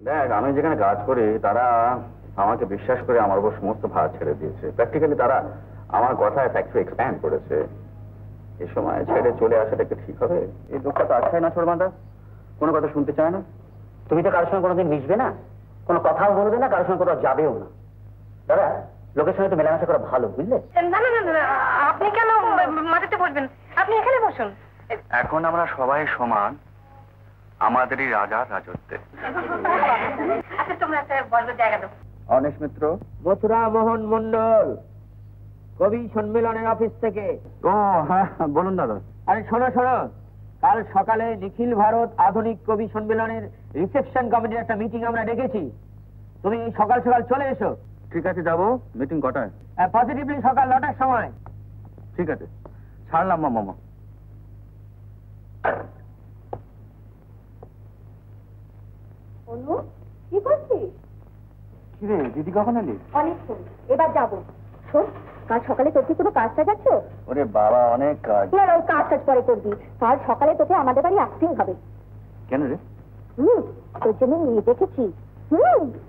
দেখ, আমি যেখানে কাজ করি তারা আমাকে বিশ্বাস করে আমার উপর সমস্ত ভার ছেড়ে দিয়েছে। প্র্যাকটিক্যালি তারা আমার কথায় ফ্যাক্টরি এক্সপ্যান্ড করেছে। এই সময় ছেড়ে চলে আসাটা কি ঠিক হবে? এই দুঃখটা তো আছেই না ছোটমাদা, কোনো কথা শুনতে চায় না। তুমি তো কারোর সঙ্গে কোনোদিন মিশবে না, কোনো কথাও বলবে না, কারোর সঙ্গে কোথাও যাবেও না। দাদা, লোকের সঙ্গে তো মেলামেশা করা ভালো, বুঝলে? না না না না, আপনি কেন মাটিতে বসবেন? আপনি এখানে বসুন। এখন আমরা সবাই সমান, আমাদেরই রাজার রাজত্বে। আচ্ছা, তোমরা একটা বসবার জায়গা দাও। অনিশ মিত্র। মথুরা মোহন মন্ডল, কবি সম্মেলনের অফিস থেকে। ও হ্যাঁ, বলুন দাদা। আরে শোনো শোনো, কাল সকালে নিখিল ভারত আধুনিক কবি সম্মেলনের রিসেপশন কমিটির একটা মিটিং আমরা ডেকেছি। তুমি সকাল সকাল চলে এসো। ঠিক আছে, যাবো। মিটিং কটায়? পজিটিভলি সকাল 9টার সময়। ঠিক আছে, ছাড়লাম মামা। অনু, কি করছিস? কি রে দিদি, কখন এলি? অনেকক্ষণ, এবার যাবো। শোন, কাল সকালে তোর কি কোনো কাজ টাজ আছে? ওরে বাবা, অনেক কাজ। না ওই কাজ টাজ পরে করবি। কাল সকালে তোকে আমাদের বাড়ি আসতেই হবে। কেন রে? তোর জন্য মেয়ে দেখেছি।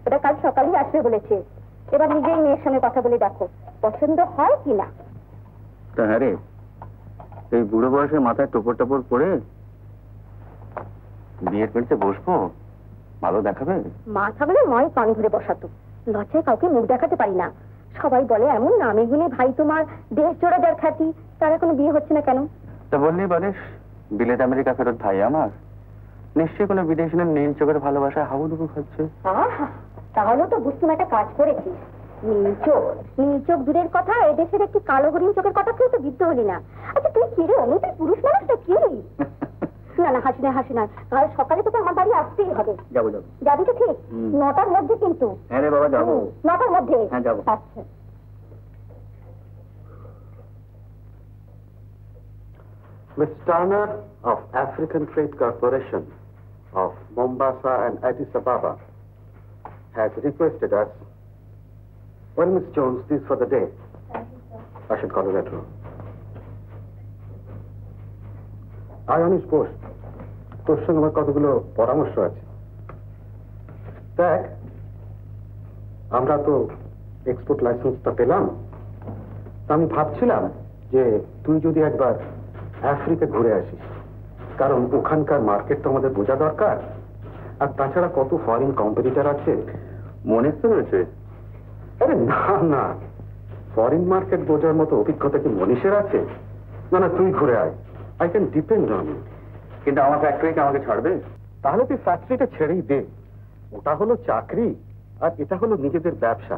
ওটা কাল সকালেই আসবে বলেছে। এবার নিজেই মেয়ের সঙ্গে কথা বলে দেখো পছন্দ হয় কিনা। তা হ্যাঁ রে, এই বুড়ো বয়সে মাথায় টোপর টোপর পরে বিয়ের পেলতে বসবো? ভালো দেখাবে? মা থাকলে ময় কান ধরে বসাতো। লজ্জায় কাউকে মুখ দেখাতে পারি না। সবাই বলে এমন নামে গুনে ভাই তোমার, দেশ জোড়া যার খ্যাতি, তার এখনো বিয়ে হচ্ছে না কেন? তা বললেই বলিস, বিলেত আমেরিকা ফেরত ভাই আমার নিশ্চয়ই কোনো বিদেশি নীল চোখের ভালোবাসায় হাবুডুবু খাচ্ছে। তাহলেও তো বুঝতুম একটা কাজ করেছিস। নীল চোখ দূরের কথা, এদেশের একটি কালো হরিণ চোখের কথা কেউ তো বিদ্য হলি না। আচ্ছা তুই কি রে অনু, তুই পুরুষ মানুষটা কি? না না, হাসি না হাসি না, কাল সকালে তোকে আমার বাড়ি আসতেই হবে। যাবো। যাবি তো ঠিক? 9টার মধ্যে কিন্তু। হ্যাঁ রে বাবা, যাবো। 9টার মধ্যে? হ্যাঁ, যাবো। আচ্ছা। Miss Turner of African Trade Corporation of Mombasa and Addis Ababa has requested us. Well, Miss Jones, this for the day. I should call you later on. Onish Bose, তোর সঙ্গে আমার কতগুলো পরামর্শ আছে। দেখ, আমরা তো এক্সপোর্ট লাইসেন্সটা পেলাম, আমি ভাবছিলাম যে তুই যদি একবার আফ্রিকা ঘুরে আসিস, কারণ ওখানকার মার্কেট তো আমাদের বোঝা দরকার। আর তাছাড়া কত ফরেন কম্পিটিটর আছে। মনে তো রয়েছে? আরে না না, ফরেন মার্কেট বোঝার মতো অভিজ্ঞতা কি মনীষের আছে? না না, তুই ঘুরে আয়, I can depend on you. কিন্তু আমার ফ্যাক্টরিকে আমাকে ছাড়বে? তাহলে তুই ফ্যাক্টরিটা ছেড়েই দে। ওটা হলো চাকরি আর এটা হলো নিজেদের ব্যবসা।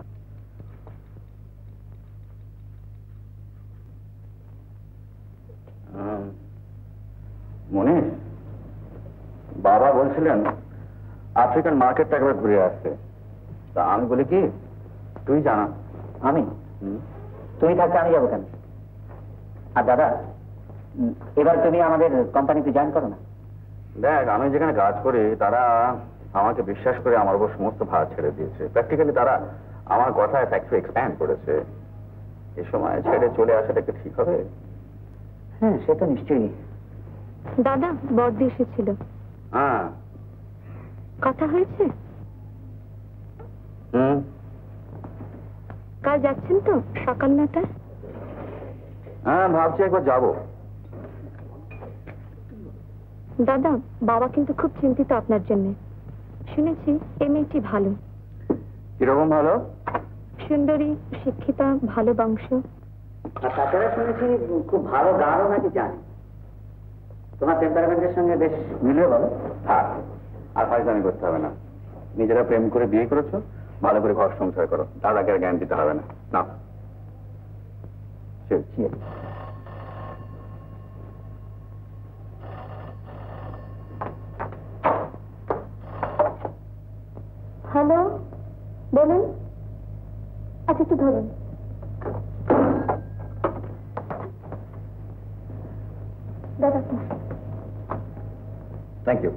মনীষ, বাবা বলছিলেন আফ্রিকান মার্কেটটা একবার ঘুরে আসছে। তা আমি বলি কি, তুই জানা। আমি? তুমি থাকতে আমি যাবো কেন? আর দাদা, এবার তুমি আমাদের কোম্পানিতে জয়েন করো না? দেখ, আমি যেখানে কাজ করি তারা আমাকে বিশ্বাস করে আমার উপর সমস্ত ভার ছেড়ে দিয়েছে। প্র্যাকটিক্যালি তারা আমার কথায় ফ্যাক্টরি এক্সপ্যান্ড করেছে। এই সময় ছেড়ে চলে আসাটা কি ঠিক হবে? হ্যাঁ, সে তো নিশ্চয়ই। দাদা, বড়দি এসেছিল। হ্যাঁ। কথা হয়েছে? কাল যাচ্ছেন তো সকাল 9টায়? হ্যাঁ, ভাবছি একবার যাবো। দাদা, বাবা কিন্তু খুব চিন্তিত আপনার জন্য। শুনেছি এই মেয়েটি ভালো। কিরকম ভালো? সুন্দরী, শিক্ষিতা, ভালো বংশ। আর তাছাড়া শুনেছি খুব ভালো গানও নাকি জানে। তোমার টেম্পারমেন্টের সঙ্গে বেশ মিলে বলো। থাক, আর ফাইজলামি করতে হবে না। নিজেরা প্রেম করে বিয়ে করেছো, ভালো করে ঘর সংসার করো, দাদাকে আর জ্ঞান দিতে হবে না। না, হ্যালো, বলুন। আচ্ছা, একটু ধরুন। দাদা, থ্যাংক ইউ।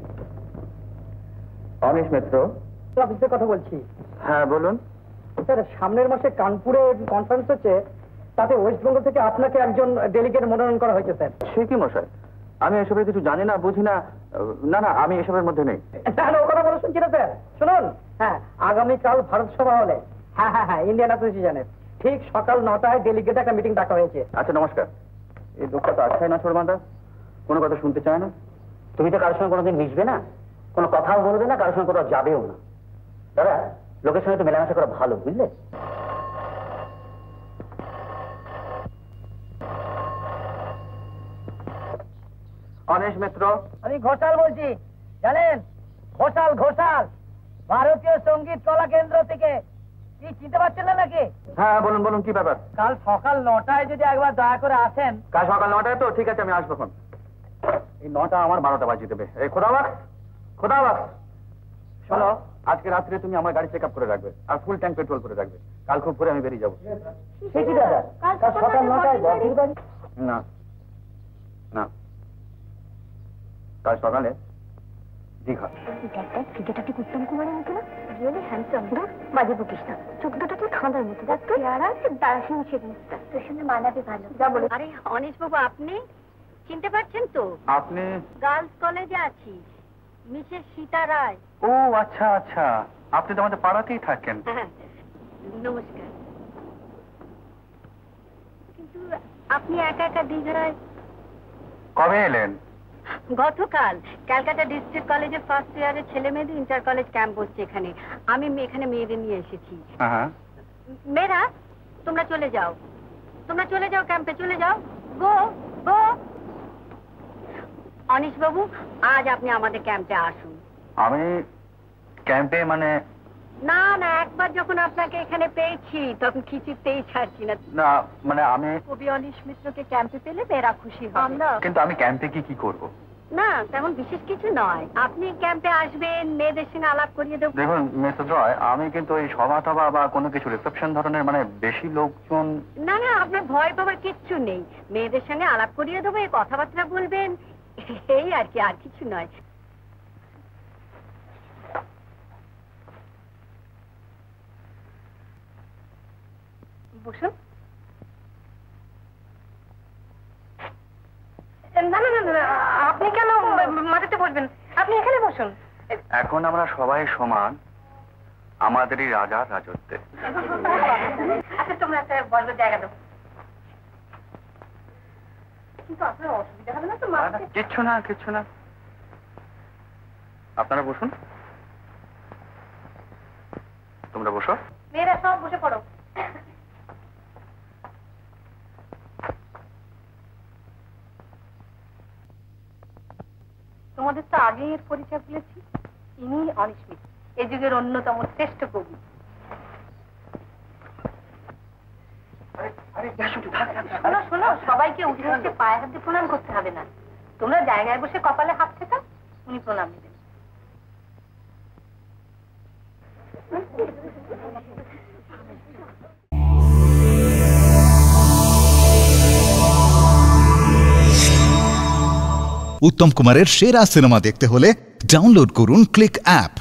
অনিশ মিত্র অফিসের কথা বলছি। হ্যাঁ, বলুন। স্যার, সামনের মাসে কানপুরে কনফারেন্স হচ্ছে, তাতে ওয়েস্ট বেঙ্গল থেকে আপনাকে একজন ডেলিগেট মনোনয়ন করা হয়েছে স্যার। সে কি মশাই, আমি এসবের কিছু জানি না, বুঝি না, না না, আমি এসবের মধ্যে নেই। তাহলে ও কথা বলে শুনছি না স্যার, শুনুন। হ্যাঁ, আগামীকাল ভারত সভা হলে, হ্যাঁ ইন্ডিয়ান অ্যাসোসিয়েশনের ঠিক সকাল 9টায় ডেলিগেট একটা মিটিং ডাকা হয়েছে। আচ্ছা নমস্কার। এই লোকটা তো আচ্ছাই না ছোড়বান্ধা, কোনো কথা শুনতে চায় না। তুমি তো কারোর সঙ্গে কোনোদিন মিশবে না, কোনো কথাও বলবে না, কারোর সঙ্গে কোথাও যাবেও না। দাদা, লোকের সঙ্গে তো মেলামেশা করা ভালো, বুঝলে? অনিশ মিত্র। আমি ঘোষাল বলছি, জানেন? ঘোষাল ভারতীয় সঙ্গীত কলা কেন্দ্র থেকে। কি চিনতে পারছেন না নাকি? হ্যাঁ বলুন বলুন, কি ব্যাপার? কাল সকাল 9টায় যদি একবার দয়া করে আসেন। কাল সকাল 9টায় তো? ঠিক আছে, আমি আসবো। এই 9টা আমার 12টা বাজিয়ে দেবে। এই খোদাবাক, শোনো, আজকে রাত্রে তুমি আমার গাড়ি চেক আপ করে রাখবে আর ফুল ট্যাঙ্ক পেট্রোল করে রাখবে। কাল খুব ভোরে আমি বেরিয়ে যাবো। সে কি দাদা, কাল সকাল 9টায় বসির বাড়ি? না না, কাল সকালে দীঘা। ক্রিকেটারটি উত্তম কুমারের মতো না? Really handsome. বাজে বকিস না, চোখ দুটোকে খাঁদার মতো। চেহারা হচ্ছে দার্শনিক সেদিনটা, তোর সঙ্গে মানাবে ভালো। যা বলে। আরে অনিশ বাবু, আপনি চিনতে পারছেন তো? আপনি? গার্লস কলেজে আছি, মিসেস সীতা রায়। ও আচ্ছা আচ্ছা, আপনি তো আমাদের পাড়াতেই থাকেন। হ্যাঁ, নমস্কার। কিন্তু আপনি একা একা দীঘায় কবে এলেন? গতকাল। ক্যালকাটা ডিস্ট্রিক্ট কলেজের ফার্স্ট ইয়ারের ছেলে মেয়েদের ইন্টার কলেজ ক্যাম্প হচ্ছে এখানে। আমি এখানে মেয়েদের নিয়ে এসেছি। হ্যাঁ। মেয়েরা, তোমরা চলে যাও ক্যাম্পে, চলে যাও। গো গো। অনিশ বাবু, আজ আপনি আমাদের ক্যাম্পে আসুন। আমি ক্যাম্পে মানে? না না, একবার যখন আপনাকে এখানে পেয়েছি তখন কিছুতেই ছাড়ছি না। না মানে আমি কবি অনিশ মিত্রকে ক্যাম্পে পেলে মেয়েরা খুশি হবে। কিন্তু আমি ক্যাম্পে কি করব? না, তেমন বিশেষ কিছু নয়। আপনি ক্যাম্পে আসবেন, মেয়েদের সঙ্গে আলাপ করিয়ে দেবো। দেখুন মিস্টার রয়, আমি কিন্তু এই সভা টভা বা কোনো কিছু রিসেপশন ধরনের মানে বেশি লোকজন। না না, আপনার ভয় পাবার কিচ্ছু নেই। মেয়েদের সঙ্গে আলাপ করিয়ে দেবো, এই কথাবার্তা বলবেন, এই আর কি, আর কিছু নয়। বসুন। না না না, আপনি কেন মাটিতে বসবেন? আপনি এখানে বসুন। এখন আমরা সবাই সমান আমাদেরই রাজার রাজত্বে। আচ্ছা, তোমরা একটা বসবার জায়গা দাও। কিন্তু আপনার অসুবিধা হবে না তো? কিচ্ছু না, আপনারা বসুন। তোমরা বসো। মেয়েরা সব বসে পড়ো। তোমাদের তো আগেই এর পরিচয় বলেছি। ইনি অনিশ মিত্র, এ যুগের অন্যতম শ্রেষ্ঠ কবি। শোনো শোনো, সবাইকে উঠে উঠে পায়ে হাতে প্রণাম করতে হবে না। তোমরা জায়গায় বসে কপালে হাত ঠেকাও, উনি প্রণাম দেবেন। উত্তম কুমারের সেরা সিনেমা দেখতে হলে ডাউনলোড করুন ক্লিক অ্যাপ।